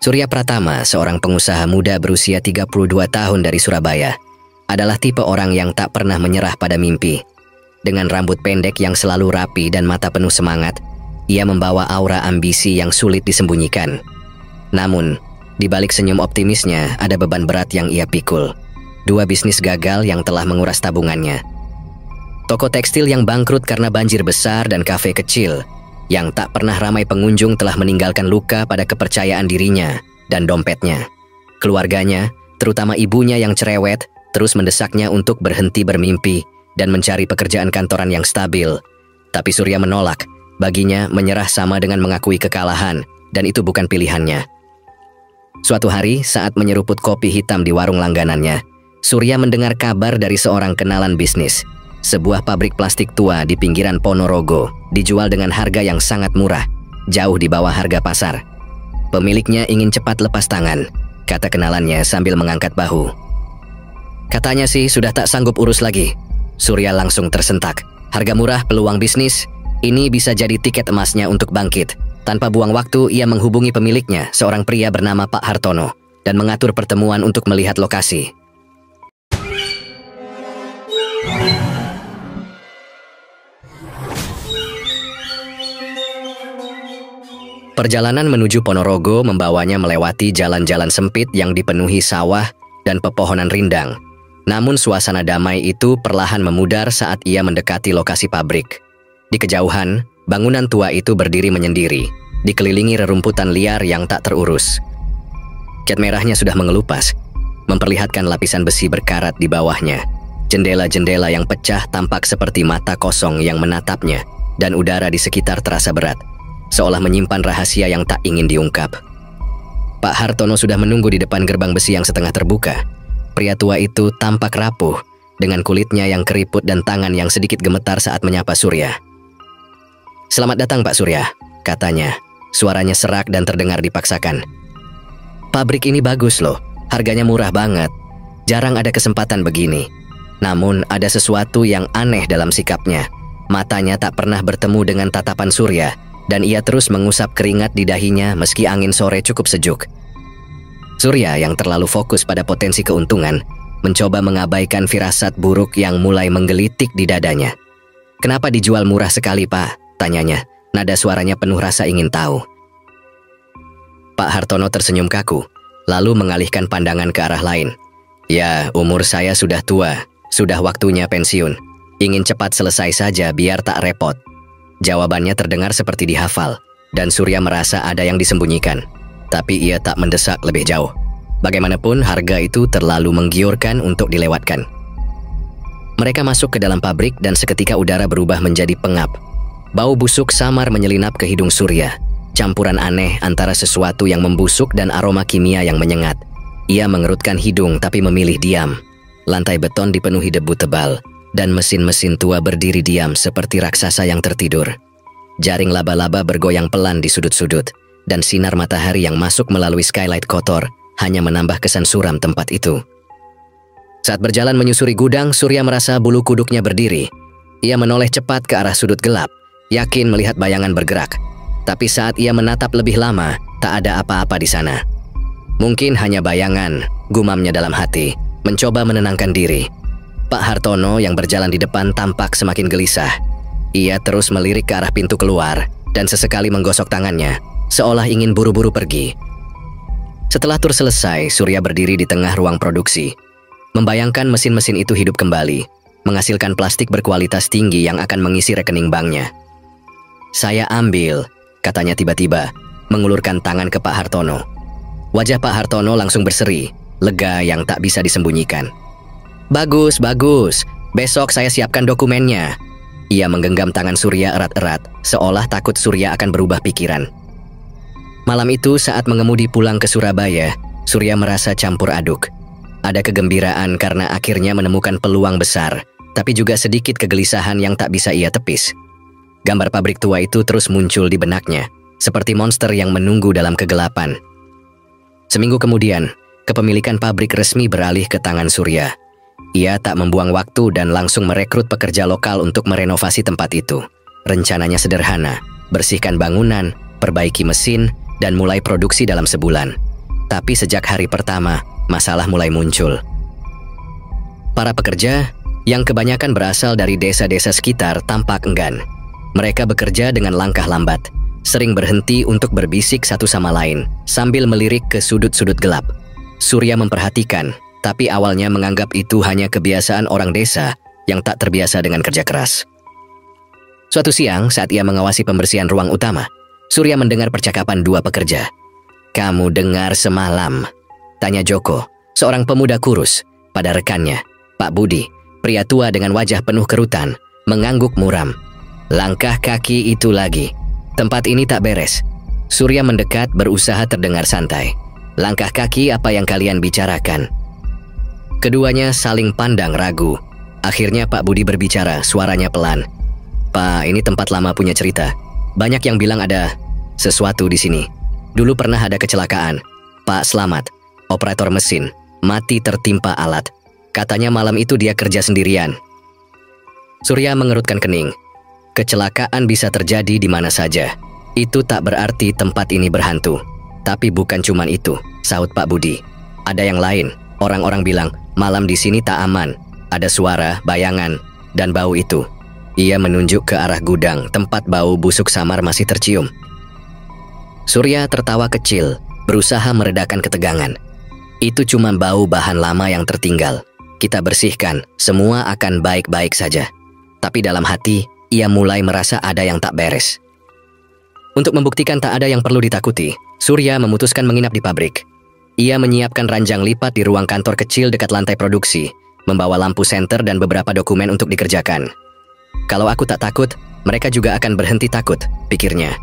Surya Pratama, seorang pengusaha muda berusia 32 tahun dari Surabaya, adalah tipe orang yang tak pernah menyerah pada mimpi. Dengan rambut pendek yang selalu rapi dan mata penuh semangat, ia membawa aura ambisi yang sulit disembunyikan. Namun, di balik senyum optimisnya ada beban berat yang ia pikul. 2 bisnis gagal yang telah menguras tabungannya. Toko tekstil yang bangkrut karena banjir besar dan kafe kecil yang tak pernah ramai pengunjung telah meninggalkan luka pada kepercayaan dirinya dan dompetnya. Keluarganya, terutama ibunya yang cerewet, terus mendesaknya untuk berhenti bermimpi dan mencari pekerjaan kantoran yang stabil. Tapi Surya menolak. Baginya, menyerah sama dengan mengakui kekalahan, dan itu bukan pilihannya. Suatu hari, saat menyeruput kopi hitam di warung langganannya, Surya mendengar kabar dari seorang kenalan bisnis. Sebuah pabrik plastik tua di pinggiran Ponorogo dijual dengan harga yang sangat murah, jauh di bawah harga pasar. Pemiliknya ingin cepat lepas tangan, kata kenalannya sambil mengangkat bahu. Katanya sih sudah tak sanggup urus lagi. Surya langsung tersentak. Harga murah, peluang bisnis, ini bisa jadi tiket emasnya untuk bangkit. Tanpa buang waktu, ia menghubungi pemiliknya, seorang pria bernama Pak Hartono, dan mengatur pertemuan untuk melihat lokasi. Perjalanan menuju Ponorogo membawanya melewati jalan-jalan sempit yang dipenuhi sawah dan pepohonan rindang. Namun suasana damai itu perlahan memudar saat ia mendekati lokasi pabrik. Di kejauhan, bangunan tua itu berdiri menyendiri, dikelilingi rerumputan liar yang tak terurus. Cat merahnya sudah mengelupas, memperlihatkan lapisan besi berkarat di bawahnya. Jendela-jendela yang pecah tampak seperti mata kosong yang menatapnya, dan udara di sekitar terasa berat, seolah menyimpan rahasia yang tak ingin diungkap. Pak Hartono sudah menunggu di depan gerbang besi yang setengah terbuka. Pria tua itu tampak rapuh, dengan kulitnya yang keriput dan tangan yang sedikit gemetar saat menyapa Surya. "Selamat datang Pak Surya," katanya. Suaranya serak dan terdengar dipaksakan. "Pabrik ini bagus loh, harganya murah banget. Jarang ada kesempatan begini." Namun ada sesuatu yang aneh dalam sikapnya. Matanya tak pernah bertemu dengan tatapan Surya, dan ia terus mengusap keringat di dahinya meski angin sore cukup sejuk. Surya yang terlalu fokus pada potensi keuntungan, mencoba mengabaikan firasat buruk yang mulai menggelitik di dadanya. "Kenapa dijual murah sekali, Pak?" tanyanya. Nada suaranya penuh rasa ingin tahu. Pak Hartono tersenyum kaku, lalu mengalihkan pandangan ke arah lain. "Ya, umur saya sudah tua, sudah waktunya pensiun. Ingin cepat selesai saja biar tak repot." Jawabannya terdengar seperti dihafal, dan Surya merasa ada yang disembunyikan. Tapi ia tak mendesak lebih jauh. Bagaimanapun harga itu terlalu menggiurkan untuk dilewatkan. Mereka masuk ke dalam pabrik dan seketika udara berubah menjadi pengap. Bau busuk samar menyelinap ke hidung Surya, campuran aneh antara sesuatu yang membusuk dan aroma kimia yang menyengat. Ia mengerutkan hidung tapi memilih diam. Lantai beton dipenuhi debu tebal, dan mesin-mesin tua berdiri diam seperti raksasa yang tertidur. Jaring laba-laba bergoyang pelan di sudut-sudut, dan sinar matahari yang masuk melalui skylight kotor hanya menambah kesan suram tempat itu. Saat berjalan menyusuri gudang, Surya merasa bulu kuduknya berdiri. Ia menoleh cepat ke arah sudut gelap, yakin melihat bayangan bergerak. Tapi saat ia menatap lebih lama, tak ada apa-apa di sana. Mungkin hanya bayangan, gumamnya dalam hati, mencoba menenangkan diri. Pak Hartono yang berjalan di depan tampak semakin gelisah. Ia terus melirik ke arah pintu keluar, dan sesekali menggosok tangannya, seolah ingin buru-buru pergi. Setelah tur selesai, Surya berdiri di tengah ruang produksi. Membayangkan mesin-mesin itu hidup kembali, menghasilkan plastik berkualitas tinggi yang akan mengisi rekening banknya. "Saya ambil," katanya tiba-tiba, mengulurkan tangan ke Pak Hartono. Wajah Pak Hartono langsung berseri, lega yang tak bisa disembunyikan. "Bagus, bagus. Besok saya siapkan dokumennya." Ia menggenggam tangan Surya erat-erat, seolah takut Surya akan berubah pikiran. Malam itu saat mengemudi pulang ke Surabaya, Surya merasa campur aduk. Ada kegembiraan karena akhirnya menemukan peluang besar, tapi juga sedikit kegelisahan yang tak bisa ia tepis. Gambar pabrik tua itu terus muncul di benaknya, seperti monster yang menunggu dalam kegelapan. Seminggu kemudian, kepemilikan pabrik resmi beralih ke tangan Surya. Ia tak membuang waktu dan langsung merekrut pekerja lokal untuk merenovasi tempat itu. Rencananya sederhana, bersihkan bangunan, perbaiki mesin, dan mulai produksi dalam sebulan. Tapi sejak hari pertama, masalah mulai muncul. Para pekerja, yang kebanyakan berasal dari desa-desa sekitar, tampak enggan. Mereka bekerja dengan langkah lambat, sering berhenti untuk berbisik satu sama lain, sambil melirik ke sudut-sudut gelap. Surya memperhatikan, tapi awalnya menganggap itu hanya kebiasaan orang desa yang tak terbiasa dengan kerja keras. Suatu siang, saat ia mengawasi pembersihan ruang utama, Surya mendengar percakapan dua pekerja. "Kamu dengar semalam?" tanya Joko, seorang pemuda kurus, pada rekannya, Pak Budi, pria tua dengan wajah penuh kerutan, mengangguk muram. "Langkah kaki itu lagi. Tempat ini tak beres." Surya mendekat, berusaha terdengar santai. "Langkah kaki apa yang kalian bicarakan?" Keduanya saling pandang ragu. Akhirnya Pak Budi berbicara, suaranya pelan. "Pak, ini tempat lama punya cerita. Banyak yang bilang ada sesuatu di sini. Dulu pernah ada kecelakaan. Pak Slamet, operator mesin, mati tertimpa alat. Katanya malam itu dia kerja sendirian." Surya mengerutkan kening. Kecelakaan bisa terjadi di mana saja. Itu tak berarti tempat ini berhantu. Tapi bukan cuman itu, sahut Pak Budi. "Ada yang lain. Orang-orang bilang malam di sini tak aman. Ada suara, bayangan, dan bau itu." Ia menunjuk ke arah gudang, tempat bau busuk samar masih tercium. Surya tertawa kecil, berusaha meredakan ketegangan. "Itu cuma bau bahan lama yang tertinggal. Kita bersihkan, semua akan baik-baik saja." Tapi dalam hati, ia mulai merasa ada yang tak beres. Untuk membuktikan tak ada yang perlu ditakuti, Surya memutuskan menginap di pabrik. Ia menyiapkan ranjang lipat di ruang kantor kecil dekat lantai produksi, membawa lampu senter dan beberapa dokumen untuk dikerjakan. "Kalau aku tak takut, mereka juga akan berhenti takut," pikirnya.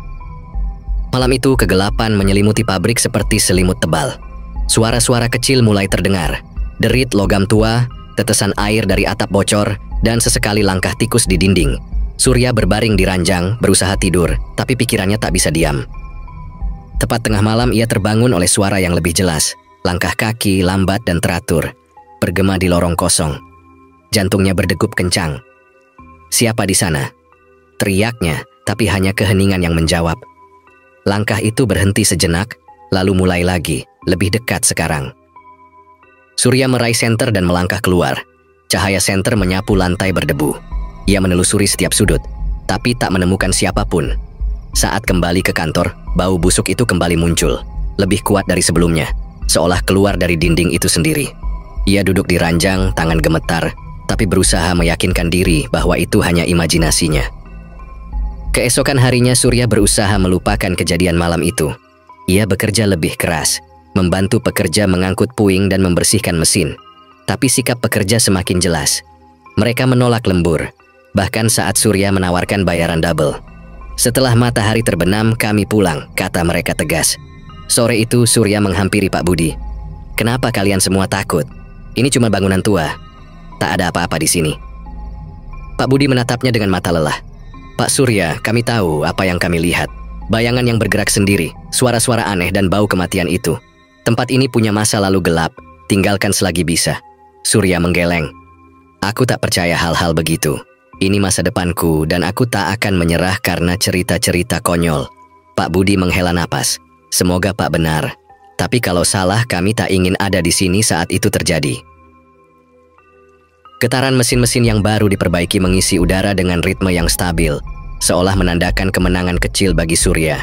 Malam itu kegelapan menyelimuti pabrik seperti selimut tebal. Suara-suara kecil mulai terdengar. Derit logam tua, tetesan air dari atap bocor, dan sesekali langkah tikus di dinding. Surya berbaring di ranjang, berusaha tidur, tapi pikirannya tak bisa diam. Tepat tengah malam ia terbangun oleh suara yang lebih jelas. Langkah kaki lambat dan teratur, bergema di lorong kosong. Jantungnya berdegup kencang. "Siapa di sana?" teriaknya, tapi hanya keheningan yang menjawab. Langkah itu berhenti sejenak, lalu mulai lagi, lebih dekat sekarang. Surya meraih senter dan melangkah keluar. Cahaya senter menyapu lantai berdebu. Ia menelusuri setiap sudut, tapi tak menemukan siapapun. Saat kembali ke kantor, bau busuk itu kembali muncul, lebih kuat dari sebelumnya, seolah keluar dari dinding itu sendiri. Ia duduk di ranjang, tangan gemetar, tapi berusaha meyakinkan diri bahwa itu hanya imajinasinya. Keesokan harinya Surya berusaha melupakan kejadian malam itu. Ia bekerja lebih keras, membantu pekerja mengangkut puing dan membersihkan mesin. Tapi sikap pekerja semakin jelas. Mereka menolak lembur, bahkan saat Surya menawarkan bayaran double. "Setelah matahari terbenam, kami pulang," kata mereka tegas. Sore itu Surya menghampiri Pak Budi. "Kenapa kalian semua takut? Ini cuma bangunan tua. Tak ada apa-apa di sini." Pak Budi menatapnya dengan mata lelah. "Pak Surya, kami tahu apa yang kami lihat. Bayangan yang bergerak sendiri, suara-suara aneh dan bau kematian itu. Tempat ini punya masa lalu gelap, tinggalkan selagi bisa." Surya menggeleng. "Aku tak percaya hal-hal begitu. Ini masa depanku dan aku tak akan menyerah karena cerita-cerita konyol." Pak Budi menghela napas. "Semoga Pak benar. Tapi kalau salah, kami tak ingin ada di sini saat itu terjadi." Getaran mesin-mesin yang baru diperbaiki mengisi udara dengan ritme yang stabil, seolah menandakan kemenangan kecil bagi Surya.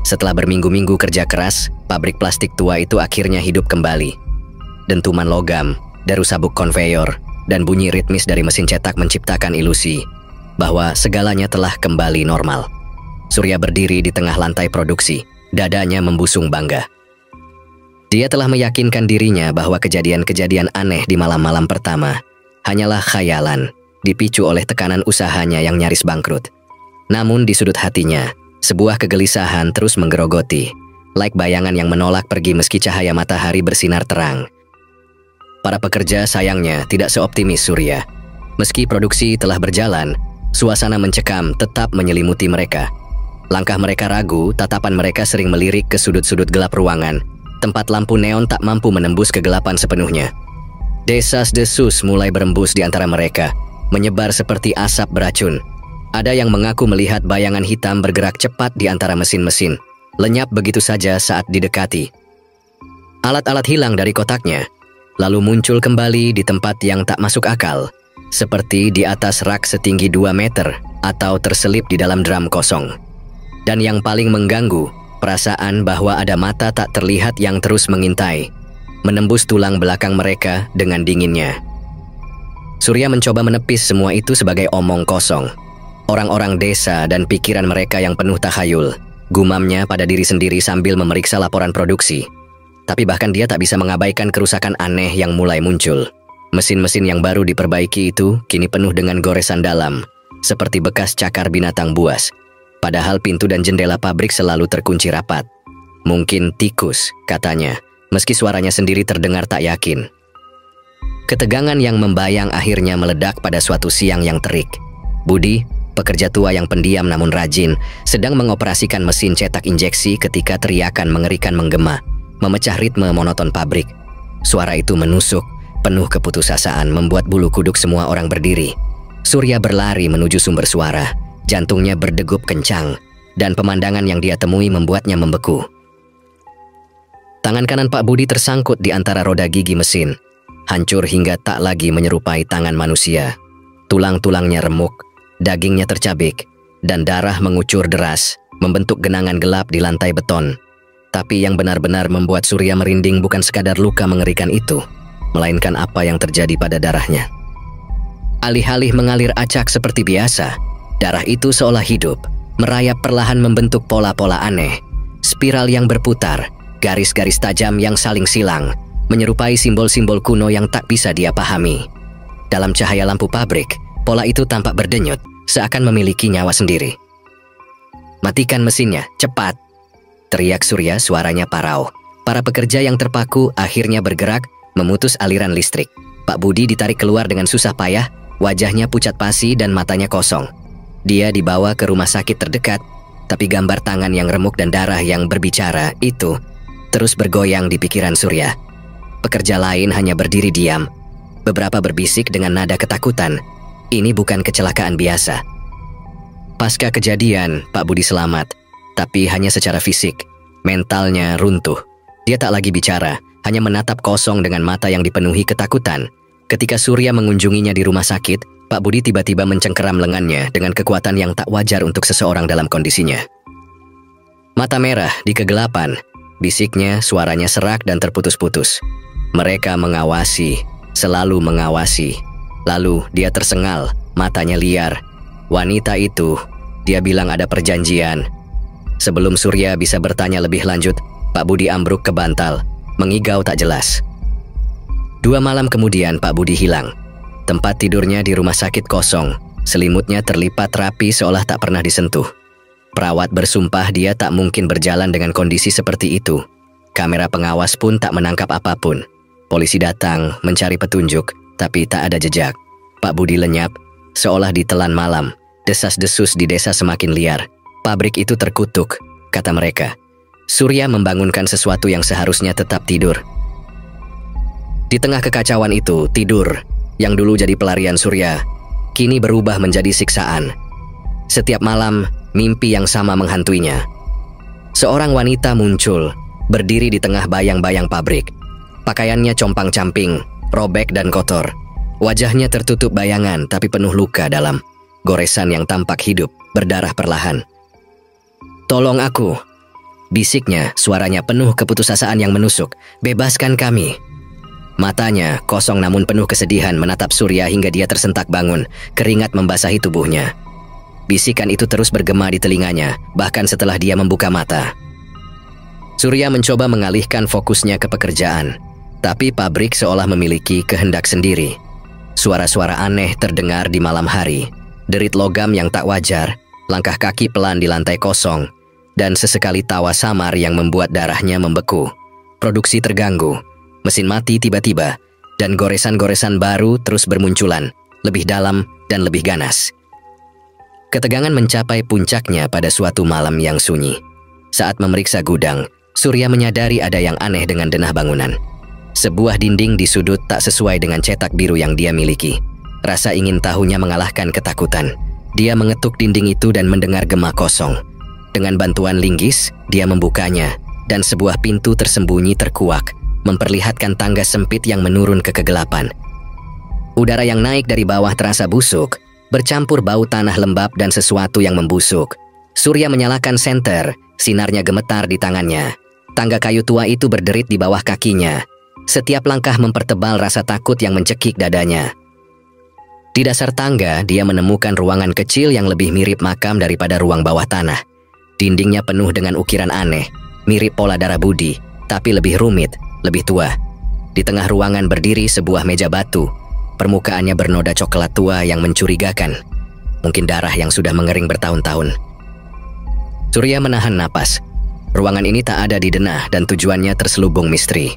Setelah berminggu-minggu kerja keras, pabrik plastik tua itu akhirnya hidup kembali. Dentuman logam, deru sabuk konveyor, dan bunyi ritmis dari mesin cetak menciptakan ilusi bahwa segalanya telah kembali normal. Surya berdiri di tengah lantai produksi, dadanya membusung bangga. Dia telah meyakinkan dirinya bahwa kejadian-kejadian aneh di malam-malam pertama hanyalah khayalan, dipicu oleh tekanan usahanya yang nyaris bangkrut. Namun di sudut hatinya, sebuah kegelisahan terus menggerogoti, like bayangan yang menolak pergi meski cahaya matahari bersinar terang. Para pekerja sayangnya tidak seoptimis Surya. Meski produksi telah berjalan, suasana mencekam tetap menyelimuti mereka. Langkah mereka ragu, tatapan mereka sering melirik ke sudut-sudut gelap ruangan. Tempat lampu neon tak mampu menembus kegelapan sepenuhnya. Desas-desus mulai berembus di antara mereka, menyebar seperti asap beracun. Ada yang mengaku melihat bayangan hitam bergerak cepat di antara mesin-mesin, lenyap begitu saja saat didekati. Alat-alat hilang dari kotaknya, lalu muncul kembali di tempat yang tak masuk akal, seperti di atas rak setinggi 2 meter atau terselip di dalam drum kosong. Dan yang paling mengganggu, perasaan bahwa ada mata tak terlihat yang terus mengintai, menembus tulang belakang mereka dengan dinginnya. Surya mencoba menepis semua itu sebagai omong kosong. Orang-orang desa dan pikiran mereka yang penuh takhayul, gumamnya pada diri sendiri sambil memeriksa laporan produksi. Tapi bahkan dia tak bisa mengabaikan kerusakan aneh yang mulai muncul. Mesin-mesin yang baru diperbaiki itu kini penuh dengan goresan dalam, seperti bekas cakar binatang buas. Padahal pintu dan jendela pabrik selalu terkunci rapat. Mungkin tikus, katanya, meski suaranya sendiri terdengar tak yakin. Ketegangan yang membayang akhirnya meledak pada suatu siang yang terik. Budi, pekerja tua yang pendiam namun rajin, sedang mengoperasikan mesin cetak injeksi ketika teriakan mengerikan menggema, memecah ritme monoton pabrik. Suara itu menusuk, penuh keputusasaan membuat bulu kuduk semua orang berdiri. Surya berlari menuju sumber suara, jantungnya berdegup kencang, dan pemandangan yang dia temui membuatnya membeku. Tangan kanan Pak Budi tersangkut di antara roda gigi mesin, hancur hingga tak lagi menyerupai tangan manusia. Tulang-tulangnya remuk, dagingnya tercabik, dan darah mengucur deras, membentuk genangan gelap di lantai beton. Tapi yang benar-benar membuat Surya merinding bukan sekadar luka mengerikan itu, melainkan apa yang terjadi pada darahnya. Alih-alih mengalir acak seperti biasa, darah itu seolah hidup, merayap perlahan membentuk pola-pola aneh, spiral yang berputar, garis-garis tajam yang saling silang, menyerupai simbol-simbol kuno yang tak bisa dia pahami. Dalam cahaya lampu pabrik, pola itu tampak berdenyut, seakan memiliki nyawa sendiri. "Matikan mesinnya, cepat!" teriak Surya, suaranya parau. Para pekerja yang terpaku akhirnya bergerak, memutus aliran listrik. Pak Budi ditarik keluar dengan susah payah, wajahnya pucat pasi dan matanya kosong. Dia dibawa ke rumah sakit terdekat, tapi gambar tangan yang remuk dan darah yang berbicara itu terus bergoyang di pikiran Surya. Pekerja lain hanya berdiri diam. Beberapa berbisik dengan nada ketakutan, ini bukan kecelakaan biasa. Pasca kejadian, Pak Budi selamat, tapi hanya secara fisik. Mentalnya runtuh. Dia tak lagi bicara, hanya menatap kosong dengan mata yang dipenuhi ketakutan. Ketika Surya mengunjunginya di rumah sakit, Pak Budi tiba-tiba mencengkeram lengannya dengan kekuatan yang tak wajar untuk seseorang dalam kondisinya. "Mata merah di kegelapan," bisiknya, suaranya serak dan terputus-putus. "Mereka mengawasi, selalu mengawasi." Lalu dia tersengal, matanya liar. "Wanita itu," dia bilang ada perjanjian. Sebelum Surya bisa bertanya lebih lanjut, Pak Budi ambruk ke bantal, mengigau tak jelas. 2 malam kemudian Pak Budi hilang. Tempat tidurnya di rumah sakit kosong, selimutnya terlipat rapi seolah tak pernah disentuh. Perawat bersumpah dia tak mungkin berjalan dengan kondisi seperti itu. Kamera pengawas pun tak menangkap apapun. Polisi datang mencari petunjuk, tapi tak ada jejak. Pak Budi lenyap, seolah ditelan malam. Desas-desus di desa semakin liar. Pabrik itu terkutuk, kata mereka. Surya membangunkan sesuatu yang seharusnya tetap tidur. Di tengah kekacauan itu, tidur, yang dulu jadi pelarian Surya, kini berubah menjadi siksaan. Setiap malam, mimpi yang sama menghantuinya. Seorang wanita muncul, berdiri di tengah bayang-bayang pabrik. Pakaiannya compang-camping, robek dan kotor. Wajahnya tertutup bayangan tapi penuh luka dalam. Goresan yang tampak hidup, berdarah perlahan. "Tolong aku," bisiknya, suaranya penuh keputusasaan yang menusuk. "Bebaskan kami." Matanya, kosong namun penuh kesedihan, menatap Surya hingga dia tersentak bangun, keringat membasahi tubuhnya. Bisikan itu terus bergema di telinganya, bahkan setelah dia membuka mata. Surya mencoba mengalihkan fokusnya ke pekerjaan, tapi pabrik seolah memiliki kehendak sendiri. Suara-suara aneh terdengar di malam hari, derit logam yang tak wajar, langkah kaki pelan di lantai kosong, dan sesekali tawa samar yang membuat darahnya membeku. Produksi terganggu, mesin mati tiba-tiba, dan goresan-goresan baru terus bermunculan, lebih dalam dan lebih ganas. Ketegangan mencapai puncaknya pada suatu malam yang sunyi. Saat memeriksa gudang, Surya menyadari ada yang aneh dengan denah bangunan. Sebuah dinding di sudut tak sesuai dengan cetak biru yang dia miliki. Rasa ingin tahunya mengalahkan ketakutan. Dia mengetuk dinding itu dan mendengar gema kosong. Dengan bantuan linggis, dia membukanya, dan sebuah pintu tersembunyi terkuak, memperlihatkan tangga sempit yang menurun ke kegelapan. Udara yang naik dari bawah terasa busuk, bercampur bau tanah lembab dan sesuatu yang membusuk. Surya menyalakan senter, sinarnya gemetar di tangannya. Tangga kayu tua itu berderit di bawah kakinya. Setiap langkah mempertebal rasa takut yang mencekik dadanya. Di dasar tangga, dia menemukan ruangan kecil yang lebih mirip makam daripada ruang bawah tanah. Dindingnya penuh dengan ukiran aneh, mirip pola darah budi, tapi lebih rumit, lebih tua. Di tengah ruangan berdiri sebuah meja batu. Permukaannya bernoda coklat tua yang mencurigakan. Mungkin darah yang sudah mengering bertahun-tahun. Surya menahan napas. Ruangan ini tak ada di denah dan tujuannya terselubung misteri.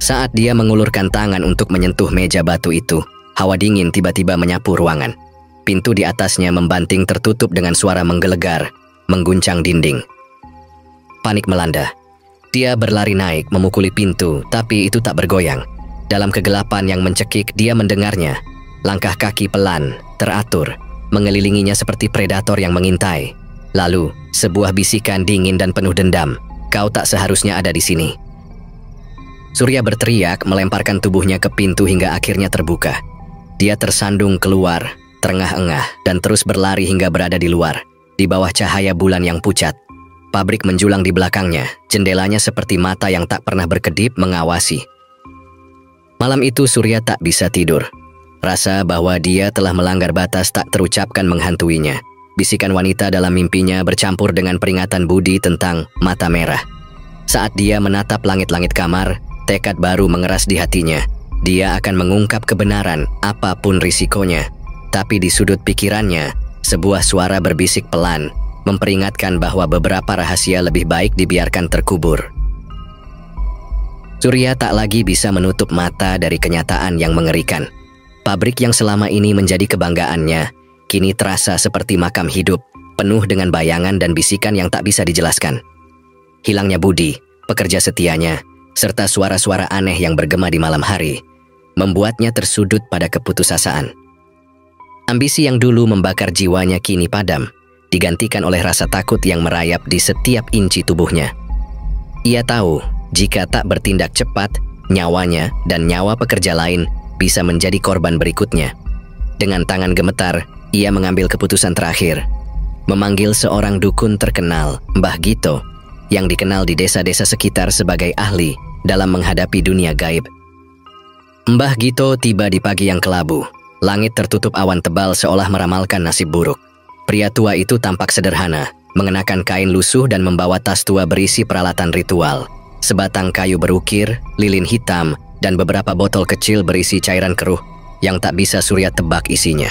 Saat dia mengulurkan tangan untuk menyentuh meja batu itu, hawa dingin tiba-tiba menyapu ruangan. Pintu di atasnya membanting tertutup dengan suara menggelegar, mengguncang dinding. Panik melanda. Dia berlari naik memukuli pintu, tapi itu tak bergoyang. Dalam kegelapan yang mencekik, dia mendengarnya. Langkah kaki pelan, teratur, mengelilinginya seperti predator yang mengintai. Lalu, sebuah bisikan dingin dan penuh dendam. "Kau tak seharusnya ada di sini." Surya berteriak, melemparkan tubuhnya ke pintu hingga akhirnya terbuka. Dia tersandung keluar, terengah-engah, dan terus berlari hingga berada di luar, di bawah cahaya bulan yang pucat. Pabrik menjulang di belakangnya, jendelanya seperti mata yang tak pernah berkedip mengawasi. Malam itu Surya tak bisa tidur. Rasa bahwa dia telah melanggar batas tak terucapkan menghantuinya. Bisikan wanita dalam mimpinya bercampur dengan peringatan budi tentang mata merah. Saat dia menatap langit-langit kamar, tekad baru mengeras di hatinya. Dia akan mengungkap kebenaran apapun risikonya. Tapi di sudut pikirannya, sebuah suara berbisik pelan, memperingatkan bahwa beberapa rahasia lebih baik dibiarkan terkubur. Surya tak lagi bisa menutup mata dari kenyataan yang mengerikan. Pabrik yang selama ini menjadi kebanggaannya, kini terasa seperti makam hidup, penuh dengan bayangan dan bisikan yang tak bisa dijelaskan. Hilangnya budi, pekerja setianya, serta suara-suara aneh yang bergema di malam hari, membuatnya tersudut pada keputusasaan. Ambisi yang dulu membakar jiwanya kini padam, digantikan oleh rasa takut yang merayap di setiap inci tubuhnya. Ia tahu, jika tak bertindak cepat, nyawanya dan nyawa pekerja lain bisa menjadi korban berikutnya. Dengan tangan gemetar, ia mengambil keputusan terakhir. Memanggil seorang dukun terkenal, Mbah Gito, yang dikenal di desa-desa sekitar sebagai ahli dalam menghadapi dunia gaib. Mbah Gito tiba di pagi yang kelabu. Langit tertutup awan tebal seolah meramalkan nasib buruk. Pria tua itu tampak sederhana, mengenakan kain lusuh dan membawa tas tua berisi peralatan ritual. Sebatang kayu berukir, lilin hitam, dan beberapa botol kecil berisi cairan keruh yang tak bisa Surya tebak isinya.